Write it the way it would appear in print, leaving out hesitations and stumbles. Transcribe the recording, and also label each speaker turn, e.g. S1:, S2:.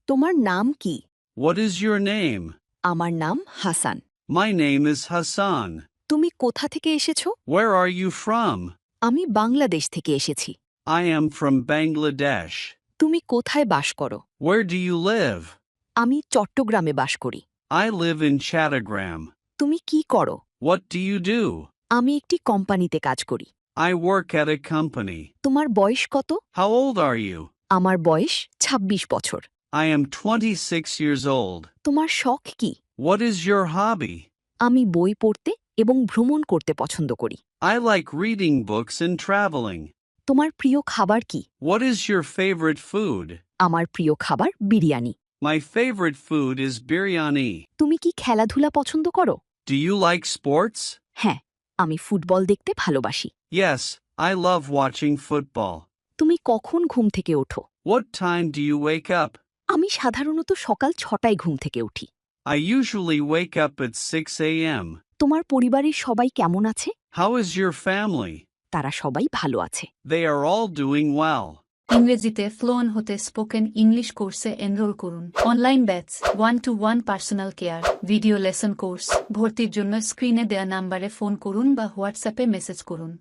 S1: তোমার নাম কি?
S2: What is your name?
S1: আমার নাম Hasan.
S2: My name is Hassan.
S1: তুমি কোথা থেকে এসেছো?
S2: Where are you from?
S1: আমি বাংলাদেশ থেকে এসেছি।
S2: I am from Bangladesh.
S1: তুমি কোথায় বাস করো?
S2: Where do you live?
S1: আমি চট্টগ্রামে বাস করি।
S2: I live in Chattogram.
S1: তুমি কি করো?
S2: What do you do?
S1: আমি একটি কোম্পানিতে কাজ করি।
S2: I work at a company.
S1: তোমার বয়স কত?
S2: How old are you?
S1: আমার বয়স ২৬ বছর।
S2: I am 26 years old.
S1: তোমার শখ কি?
S2: What is your hobby?
S1: আমি বই পড়তে এবং ভ্রমণ করতে পছন্দ করি।
S2: I like reading books and traveling.
S1: তোমার প্রিয় খাবার কি?
S2: What is your favorite food?
S1: আমার প্রিয় খাবার biryani.
S2: My favorite food is biryani.
S1: তুমি কি খেলাধুলা পছন্দ করো?
S2: Do you like sports?
S1: হ্যাঁ, আমি ফুটবল দেখতে ভালোবাসি।
S2: Yes, I love watching football.
S1: তুমি কখন ঘুম থেকে ওঠো?
S2: What time do you wake up?
S1: আমি সাধারণত সকাল ৬টায় ঘুম থেকে উঠি।
S2: I usually wake up at 6 a.m.
S1: তোমার পরিবারের সবাই কেমন আছে?
S2: How is your family?
S1: তারা সবাই ভালো আছে।
S2: They are all doing well.
S3: ইংরেজিতে ফ্লুয়েন্ট হতে স্পোকেন ইংলিশ কোর্সে এনরোল করুন। Online batch, 1-to-1 personal care, video lesson course. ভর্তির জন্য স্ক্রিনে দেয়া নাম্বারে ফোন করুন বা হোয়াটসঅ্যাপে মেসেজ করুন।